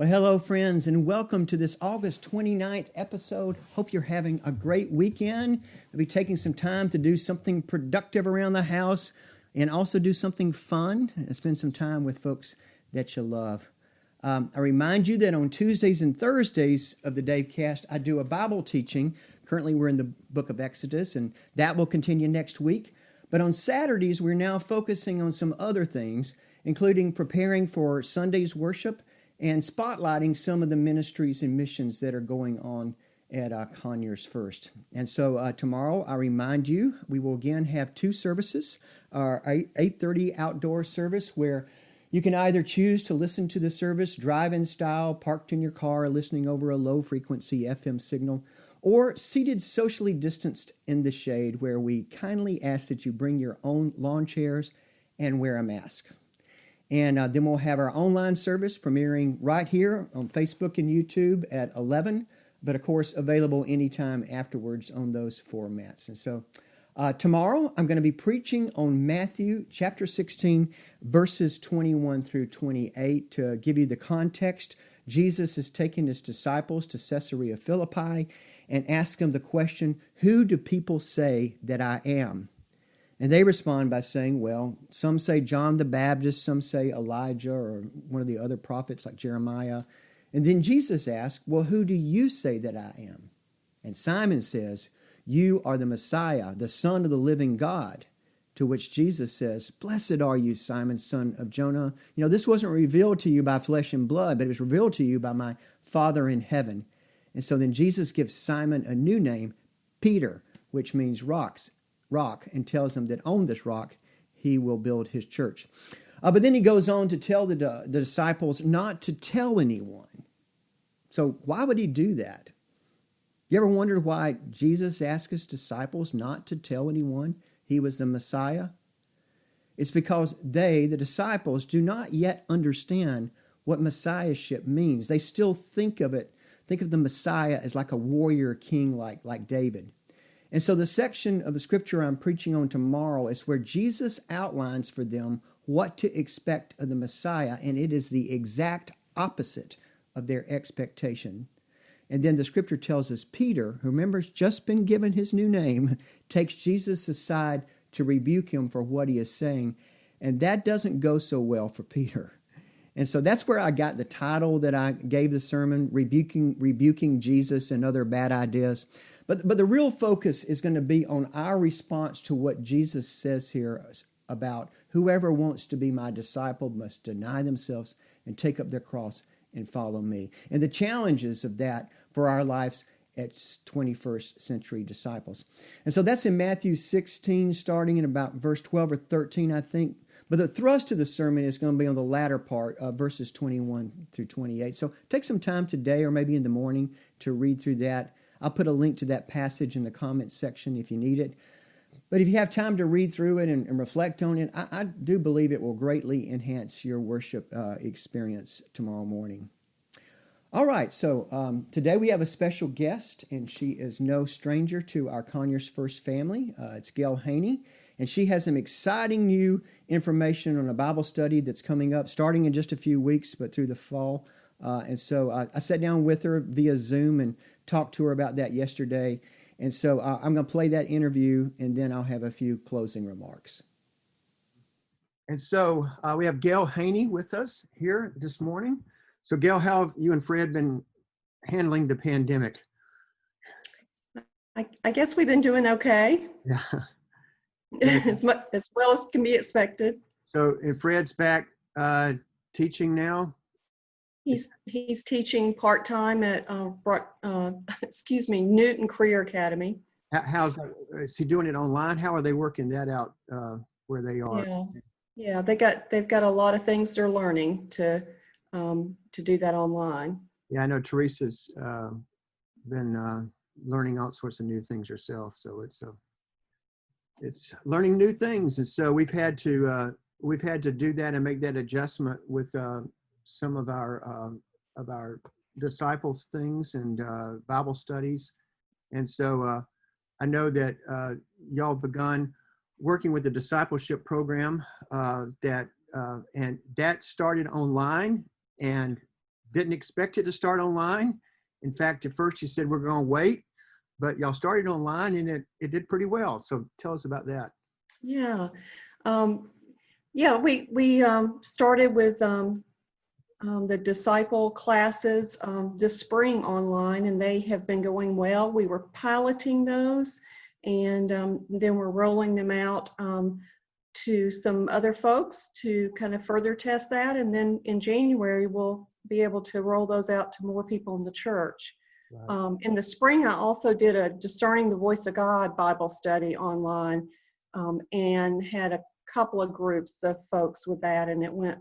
Well, hello, friends, and welcome to this August 29th episode. Hope you're having a great weekend. We'll be taking some time to do something productive around the house and also do something fun and spend some time with folks that you love. I remind you that on Tuesdays and Thursdays of the DaveCast, I do a Bible teaching. Currently, we're in the book of Exodus, and that will continue next week. But on Saturdays, we're now focusing on some other things, including preparing for Sunday's worship and spotlighting some of the ministries and missions that are going on at Conyers First. And so tomorrow, I remind you, we will again have two services. Our 8:30 outdoor service, where you can either choose to listen to the service drive-in style, parked in your car, listening over a low-frequency FM signal, or seated socially distanced in the shade, where we kindly ask that you bring your own lawn chairs and wear a mask. And then we'll have our online service premiering right here on Facebook and YouTube at 11, but of course available anytime afterwards on those formats. And so tomorrow I'm going to be preaching on Matthew chapter 16, verses 21 through 28 to give you the context. Jesus is taking his disciples to Caesarea Philippi and ask them the question, "Who do people say that I am?" And they respond by saying, well, some say John the Baptist, some say Elijah or one of the other prophets like Jeremiah. And then Jesus asks, well, who do you say that I am? And Simon says, you are the Messiah, the Son of the living God. To which Jesus says, blessed are you, Simon, son of Jonah. You know, this wasn't revealed to you by flesh and blood, but it was revealed to you by my Father in heaven. And so then Jesus gives Simon a new name, Peter, which means rock, and tells him that on this rock he will build his church. But then he goes on to tell the disciples not to tell anyone. So why would he do that? You ever wondered why Jesus asked his disciples not to tell anyone he was the Messiah? It's because they, the disciples, do not yet understand what Messiahship means. They still think of the Messiah as like a warrior king like David. And so the section of the scripture I'm preaching on tomorrow is where Jesus outlines for them what to expect of the Messiah, and it is the exact opposite of their expectation. And then the scripture tells us Peter, who remember has just been given his new name, takes Jesus aside to rebuke him for what he is saying, and that doesn't go so well for Peter. And so that's where I got the title that I gave the sermon, Rebuking Jesus and Other Bad Ideas. But the real focus is going to be on our response to what Jesus says here about whoever wants to be my disciple must deny themselves and take up their cross and follow me. And the challenges of that for our lives as 21st century disciples. And so that's in Matthew 16, starting in about verse 12 or 13, I think. But the thrust of the sermon is going to be on the latter part of verses 21 through 28. So take some time today or maybe in the morning to read through that. I'll put a link to that passage in the comments section if you need it. But if you have time to read through it and reflect on it, I do believe it will greatly enhance your worship experience tomorrow morning. All right, so today we have a special guest, and she is no stranger to our Conyers First family. It's Gail Haney, and she has some exciting new information on a Bible study that's coming up, starting in just a few weeks, but through the fall. And so I sat down with her via Zoom and talked to her about that yesterday. And so I'm going to play that interview, and then I'll have a few closing remarks. And so we have Gail Haney with us here this morning. So Gail, how have you and Fred been handling the pandemic? I guess we've been doing okay. Yeah. as well as can be expected. So and Fred's back teaching now? He's teaching part-time at Newton Career Academy. How's that? Is he doing it online? How are they working that out where they are? Yeah, they've got a lot of things they're learning to do that online. Yeah, I know Teresa's been learning all sorts of new things herself, so it's learning new things, and so we've had to do that and make that adjustment with some of our disciples things and Bible studies. And so I know that y'all begun working with the discipleship program and that started online, and didn't expect it to start online. In fact, at first you said we're going to wait, but y'all started online and it did pretty well. So tell us about that. Yeah. Yeah, we started with the disciple classes this spring online, and they have been going well. We were piloting those, and then we're rolling them out to some other folks to kind of further test that. And then in January, we'll be able to roll those out to more people in the church. Right. In the spring, I also did a Discerning the Voice of God Bible study online, and had a couple of groups of folks with that, and it went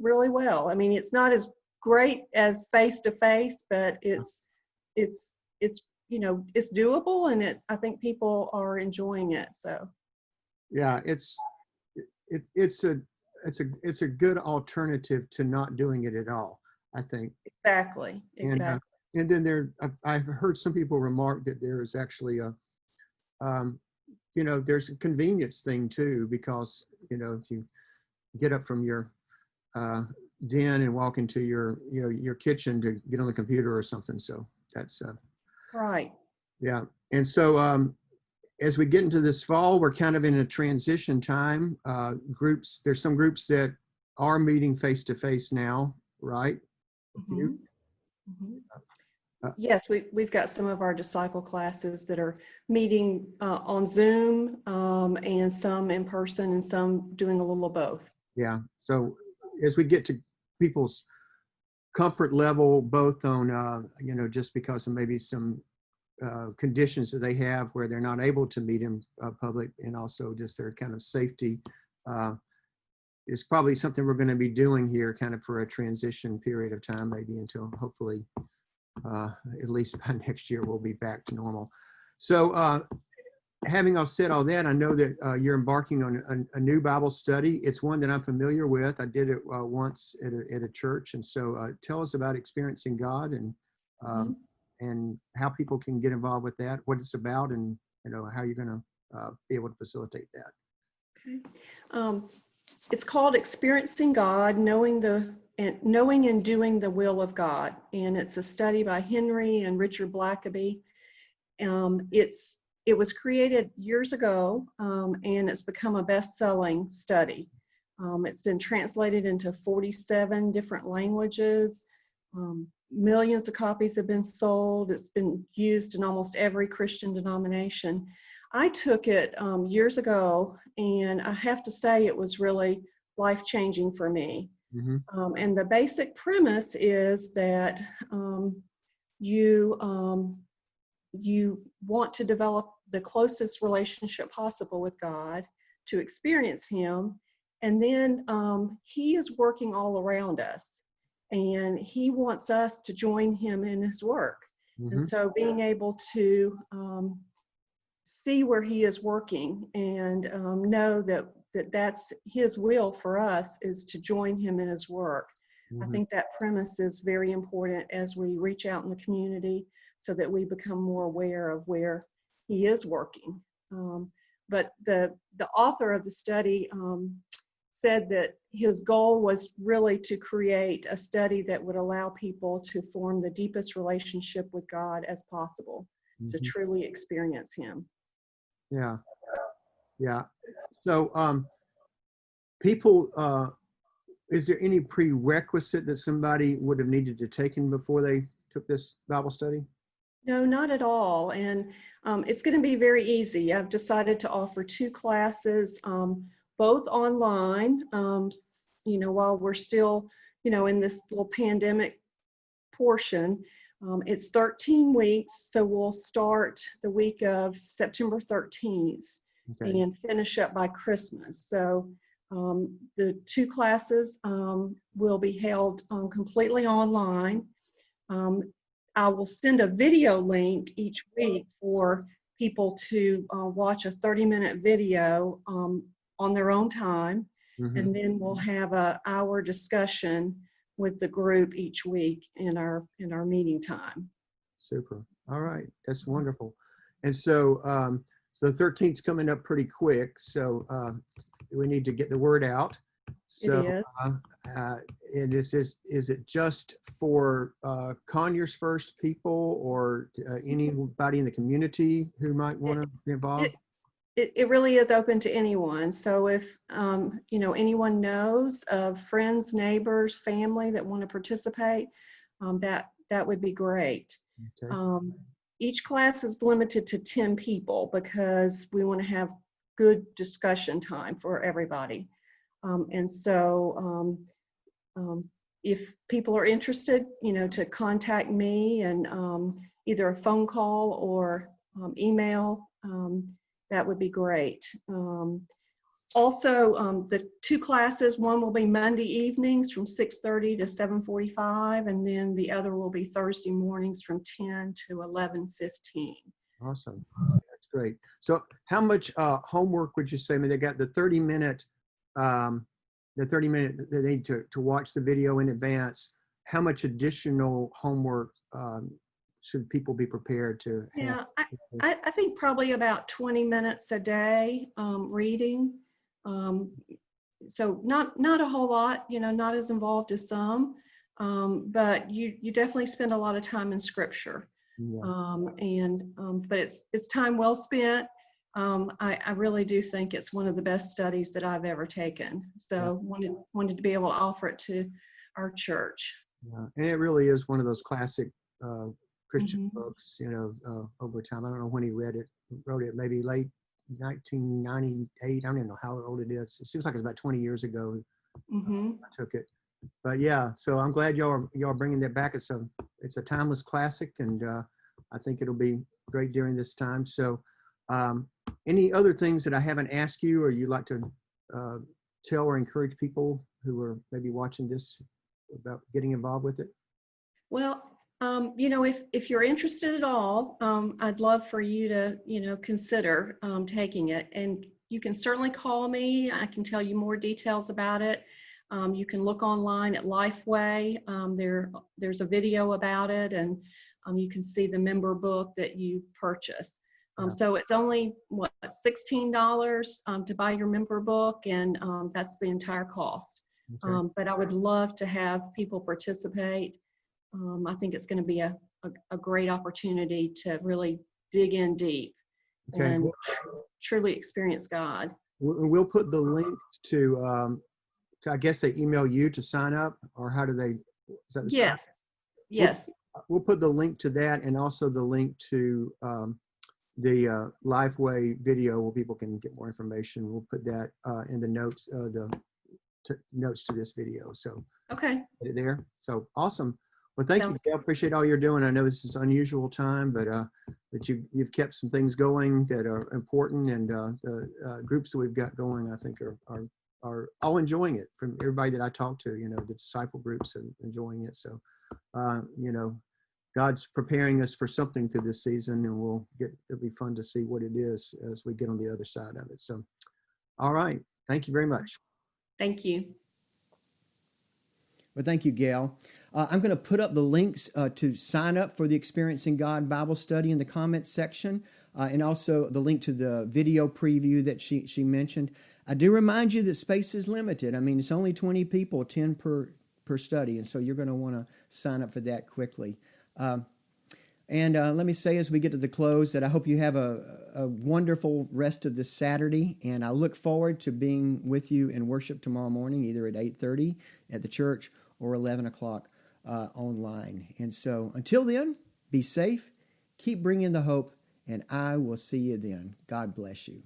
really well. I mean, it's not as great as face to face, but it's you know, it's doable, and I think people are enjoying it. So yeah, it's a good alternative to not doing it at all, I think. Exactly. And then I've heard some people remark that there is actually a you know, there's a convenience thing too, because, you know, if you get up from your den and walk into your, you know, your kitchen to get on the computer or something. So that's right. Yeah. And so as we get into this fall, we're kind of in a transition time. There's some groups that are meeting face to face now, right? Mm-hmm. Mm-hmm. Yes, we've got some of our disciple classes that are meeting on Zoom, and some in person, and some doing a little of both. Yeah. So as we get to people's comfort level, both on, you know, just because of maybe some conditions that they have where they're not able to meet in public, and also just their kind of safety, is probably something we're going to be doing here kind of for a transition period of time, maybe until hopefully at least by next year we'll be back to normal. So having said all that, I know that you're embarking on a new Bible study. It's one that I'm familiar with. I did it once at a church. And so tell us about Experiencing God, and how people can get involved with that, what it's about, and, you know, how you're going to be able to facilitate that. Okay. It's called Experiencing God, Knowing and Doing the Will of God. And it's a study by Henry and Richard Blackaby. It was created years ago, and it's become a best-selling study. It's been translated into 47 different languages. Millions of copies have been sold. It's been used in almost every Christian denomination. I took it years ago, and I have to say it was really life-changing for me. Mm-hmm. And the basic premise is that you want to develop the closest relationship possible with God, to experience Him, and then He is working all around us, and He wants us to join Him in His work. Mm-hmm. And so being able to see where He is working, and know that's His will for us, is to join Him in His work. Mm-hmm. I think that premise is very important as we reach out in the community, so that we become more aware of where He is working. But the author of the study said that his goal was really to create a study that would allow people to form the deepest relationship with God as possible, mm-hmm. to truly experience Him. Yeah. Yeah. So people, is there any prerequisite that somebody would have needed to take in before they took this Bible study? No, not at all. And it's going to be very easy. I've decided to offer 2 classes, both online, you know, while we're still, you know, in this little pandemic portion. It's 13 weeks, so we'll start the week of September 13th, okay, and finish up by Christmas. So the 2 classes will be held completely online. I will send a video link each week for people to watch a 30-minute video on their own time. Mm-hmm. And then we'll have an hour discussion with the group each week in our meeting time. Super. All right. That's wonderful. And so, so the 13th is coming up pretty quick. So we need to get the word out. It So, is. and is it just for Conyers First people, or anybody in the community who might want It, to be involved? it, it really is open to anyone. So if anyone knows of friends, neighbors, family that want to participate, that would be great. Okay. Um, each class is limited to 10 people because we want to have good discussion time for everybody. And so if people are interested, to contact me and either a phone call or email, that would be great. Also, the two classes, one will be Monday evenings from 6:30 to 7:45, and then the other will be Thursday mornings from 10 to 11:15. Awesome. That's great. So how much homework would you say? I mean, they got the 30-minute that they need to watch the video in advance. How much additional homework should people be prepared to have? Yeah, I think probably about 20 minutes a day reading. So not a whole lot, not as involved as some, but you definitely spend a lot of time in scripture. Yeah. But it's time well spent. I really do think it's one of the best studies that I've ever taken. So wanted to be able to offer it to our church. Yeah. And it really is one of those classic Christian Mm-hmm. books, over time. I don't know when he wrote it, maybe late 1998. I don't even know how old it is. It seems like it's about 20 years ago Mm-hmm. I took it. But yeah, so I'm glad y'all are bringing that back. It's a timeless classic, and I think it'll be great during this time. So, any other things that I haven't asked you, or you'd like to tell or encourage people who are maybe watching this about getting involved with it? Well, if you're interested at all, I'd love for you to, consider taking it. And you can certainly call me. I can tell you more details about it. You can look online at Lifeway. There's a video about it, and you can see the member book that you purchase. Yeah. So it's only, $16 to buy your member book, and that's the entire cost. Okay. But I would love to have people participate. I think it's going to be a great opportunity to really dig in deep Okay. and truly experience God. We'll put the link to I guess they email you to sign up, or how do they? Is that the same? Yes. We'll put the link to that, and also the link to the Lifeway video where people can get more information. We'll put that in the notes, notes to this video. So Okay. put it there. So awesome. Well, thank you. I appreciate all you're doing. I know this is an unusual time, but you've kept some things going that are important, and the groups that we've got going, I think, are all enjoying it. From everybody that I talk to, the disciple groups are enjoying it. So, God's preparing us for something through this season, and it'll be fun to see what it is as we get on the other side of it. So, all right. Thank you very much. Thank you. Well, thank you, Gail. I'm going to put up the links to sign up for the Experiencing God Bible study in the comments section, and also the link to the video preview that she mentioned. I do remind you that space is limited. I mean, it's only 20 people, 10 per study, and so you're going to want to sign up for that quickly. And let me say as we get to the close that I hope you have a wonderful rest of this Saturday, and I look forward to being with you in worship tomorrow morning, either at 8:30 at the church or 11 o'clock online. And so until then, be safe, keep bringing the hope, and I will see you then. God bless you.